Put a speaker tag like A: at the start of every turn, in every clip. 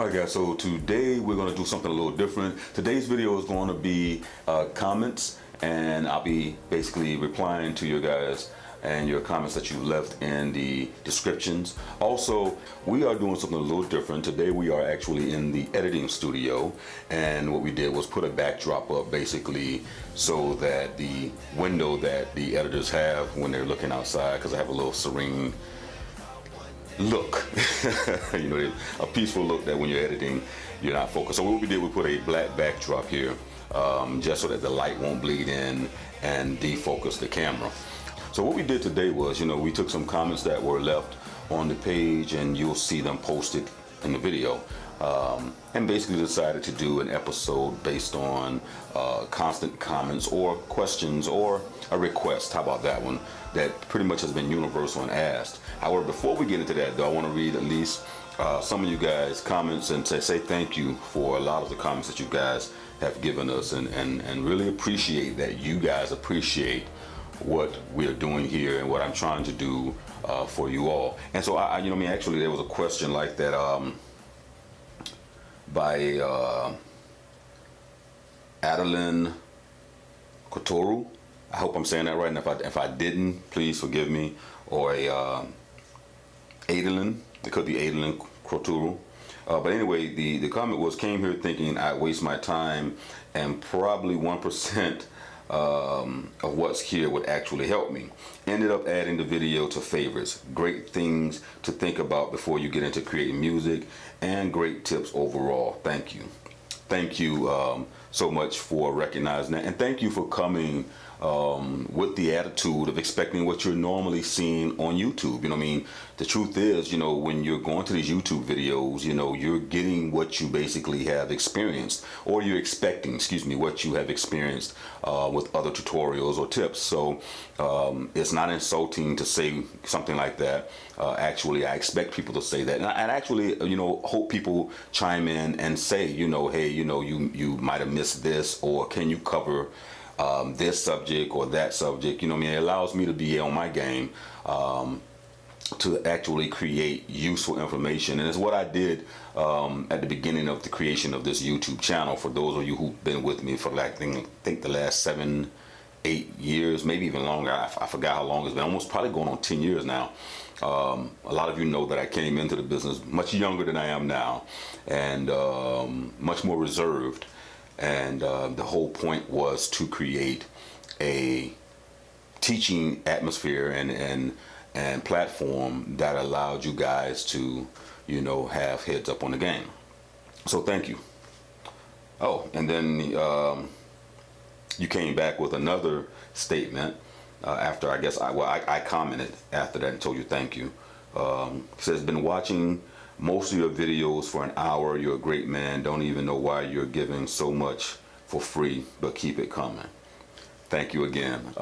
A: All right, guys, so today we're going to do something a little different. Today's video is going to be comments, and I'll be basically replying to your guys and your comments that you left in the descriptions. Also, we are doing something a little different. Today we are actually in the editing studio, and what we did was put a backdrop up basically so that the window that the editors have when they're looking outside, because I have a little serene look, you know, a peaceful look that when you're editing, you're not focused. So what we did, we put a black backdrop here, just so that the light won't bleed in and defocus the camera. So what we did today was, you know, we took some comments that were left on the page, and you'll see them posted in the video, and basically decided to do an episode based on constant comments or questions or a request. How about that one? That pretty much has been universal and asked. However, before we get into that though, I want to read at least some of you guys' comments and say thank you for a lot of the comments that you guys have given us, and really appreciate that you guys appreciate what we're doing here and what I'm trying to do for you all. And so I you know, I mean, actually there was a question like that by Adeline Kotoru. I hope I'm saying that right, and if I didn't, please forgive me. Or a Adeline, it could be Adeline Kotoru. But anyway, the comment was, came here thinking I'd waste my time, and probably 1% of what's here would actually help me. Ended up adding the video to favorites. Great things to think about before you get into creating music, and great tips overall. Thank you. Thank you so much for recognizing that, and thank you for coming with the attitude of expecting what you're normally seeing on YouTube. You know what I mean? The truth is, you know, when you're going to these YouTube videos, you know, you're getting what you basically have experienced, or you're expecting, excuse me, what you have experienced with other tutorials or tips. So it's not insulting to say something like that. Actually, I expect people to say that, and I actually, you know, hope people chime in and say, you know, hey, you know, you might have missed this, or can you cover this subject or that subject. You know what I mean? It allows me to be on my game, to actually create useful information. And it's what I did at the beginning of the creation of this YouTube channel. For those of you who've been with me for like, I think the last 7, 8 years, maybe even longer. I forgot how long it's been. Almost probably going on 10 years now. A lot of you know that I came into the business much younger than I am now, and much more reserved. And the whole point was to create a teaching atmosphere and platform that allowed you guys to, you know, have heads up on the game. So thank you. Oh, and then you came back with another statement after, I guess, I commented after that and told you thank you. Says, been watching most of your videos for an hour. You're a great man. Don't even know why you're giving so much for free, but keep it coming. Thank you again.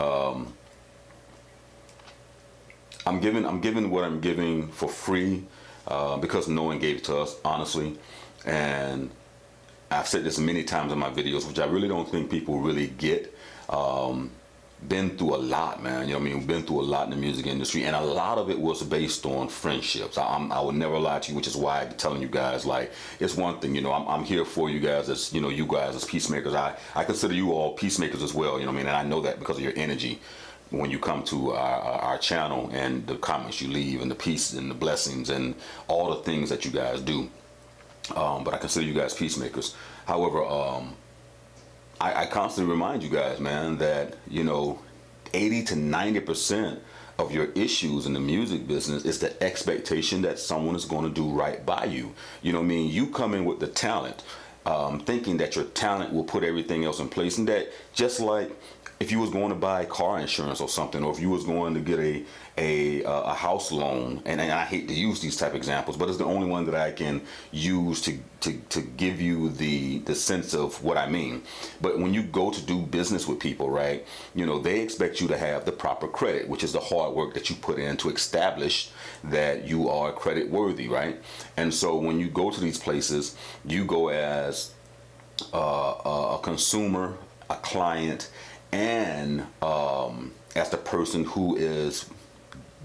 A: I'm giving what I'm giving for free because no one gave it to us, honestly. And I've said this many times in my videos, which I really don't think people really get. Been through a lot, man. You know what I mean? Been through a lot in the music industry, and a lot of it was based on friendships. I would never lie to you, which is why I'm telling you guys, like, it's one thing, you know, I'm here for you guys as, you know, you guys as peacemakers. I consider you all peacemakers as well, you know what I mean? And I know that because of your energy when you come to our channel, and the comments you leave, and the peace and the blessings and all the things that you guys do. But I consider you guys peacemakers. However, I constantly remind you guys, man, that, you know, 80 to 90% of your issues in the music business is the expectation that someone is going to do right by you. You know what I mean? You come in with the talent, thinking that your talent will put everything else in place, and that just like if you was going to buy car insurance or something, or if you was going to get a house loan, and I hate to use these type of examples, but it's the only one that I can use to give you the sense of what I mean. But when you go to do business with people, right, you know, they expect you to have the proper credit, which is the hard work that you put in to establish that you are credit worthy, right? And so when you go to these places, you go as a consumer, a client, and as the person who is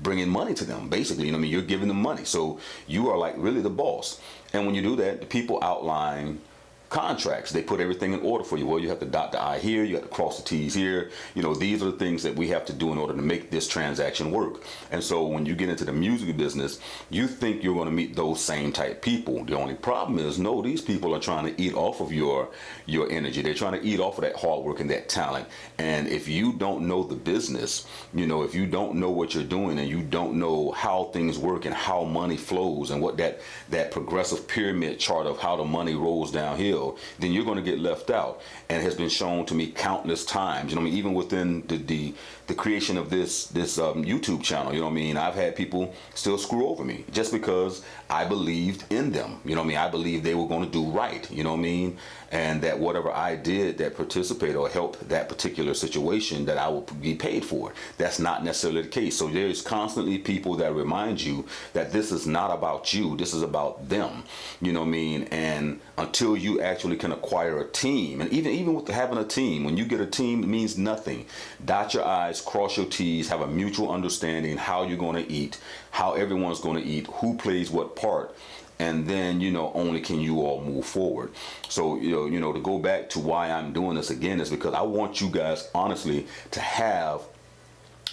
A: bringing money to them, basically. You know what I mean? You're giving them money. So you are like really the boss. And when you do that, the people outline contracts. They put everything in order for you. Well, you have to dot the I here, you have to cross the T's here. You know, these are the things that we have to do in order to make this transaction work. And so when you get into the music business, you think you're going to meet those same type people. The only problem is, no, these people are trying to eat off of your energy. They're trying to eat off of that hard work and that talent. And if you don't know the business, you know, if you don't know what you're doing and you don't know how things work and how money flows and what that progressive pyramid chart of how the money rolls downhill, then you're going to get left out. And it has been shown to me countless times. You know what I mean? Even within the creation of this YouTube channel, you know what I mean? I've had people still screw over me just because I believed in them. You know what I mean? I believed they were going to do right. You know what I mean? And that whatever I did that participate or help that particular situation, that I will be paid for. That's not necessarily the case. So there's constantly people that remind you that this is not about you. This is about them. You know what I mean? And until you actually can acquire a team, and even with having a team, when you get a team, it means nothing. Dot your I's, cross your T's, have a mutual understanding how you're going to eat, how everyone's going to eat, who plays what part. And then, you know, only can you all move forward. So, you know, to go back to why I'm doing this again is because I want you guys, honestly, to have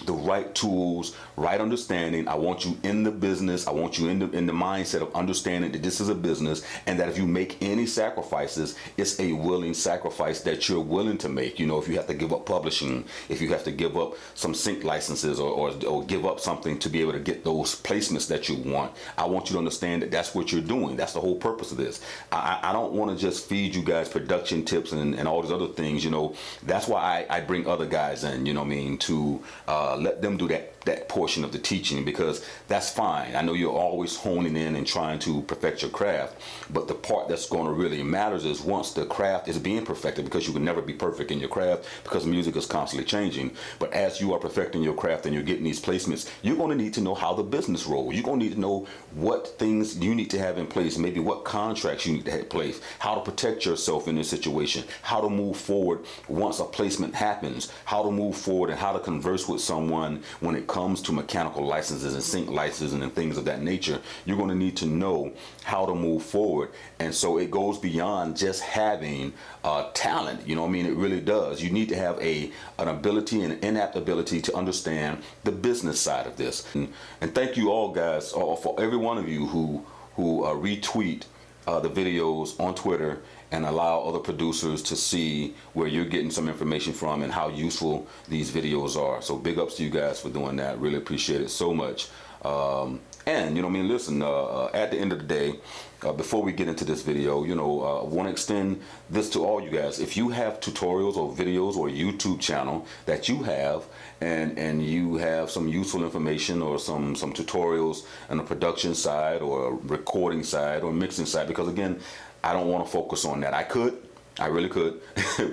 A: the right tools, right understanding. I want you in the business. I want you in the mindset of understanding that this is a business, and that if you make any sacrifices, it's a willing sacrifice that you're willing to make. You know, if you have to give up publishing, if you have to give up some sync licenses or give up something to be able to get those placements that you want, I want you to understand that that's what you're doing. That's the whole purpose of this. I don't want to just feed you guys production tips and all these other things. You know, that's why I bring other guys in, you know what I mean, to let them do that portion of the teaching, because that's fine. I know you're always honing in and trying to perfect your craft, but the part that's going to really matters is once the craft is being perfected, because you can never be perfect in your craft because music is constantly changing. But as you are perfecting your craft and you're getting these placements, you're going to need to know how the business rolls. You're going to need to know what things you need to have in place, maybe what contracts you need to have in place, how to protect yourself in this situation, how to move forward once a placement happens, how to move forward and how to converse with someone when it comes to mechanical licenses and sync licenses and things of that nature. You're going to need to know how to move forward. And so it goes beyond just having talent. You know what I mean? It really does. You need to have an ability and inapt ability to understand the business side of this. And thank you all guys, for every one of you who retweet the videos on Twitter and allow other producers to see where you're getting some information from and how useful these videos are. So big ups to you guys for doing that. Really appreciate it so much. And you know what I mean, listen, at the end of the day, before we get into this video, you know, I want to extend this to all you guys. If you have tutorials or videos or YouTube channel that you have, and you have some useful information or some tutorials on the production side or recording side or mixing side, because again, I don't want to focus on that. I really could,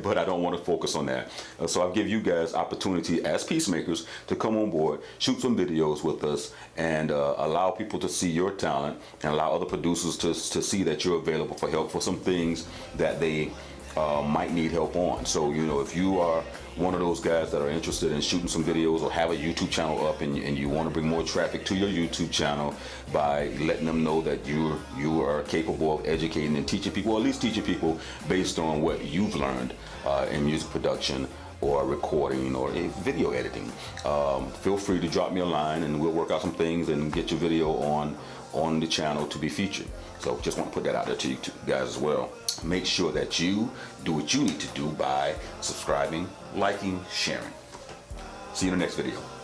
A: but I don't want to focus on that. So I'll give you guys opportunity as peacemakers to come on board, shoot some videos with us, and allow people to see your talent and allow other producers to see that you're available for help for some things that they might need help on. So, you know, if you are one of those guys that are interested in shooting some videos or have a YouTube channel up and you want to bring more traffic to your YouTube channel by letting them know that you are capable of educating and teaching people, or at least teaching people based on what you've learned in music production or recording or video editing, feel free to drop me a line and we'll work out some things and get your video on the channel to be featured. So just want to put that out there to you guys as well. Make sure that you do what you need to do by subscribing, liking, sharing. See you in the next video.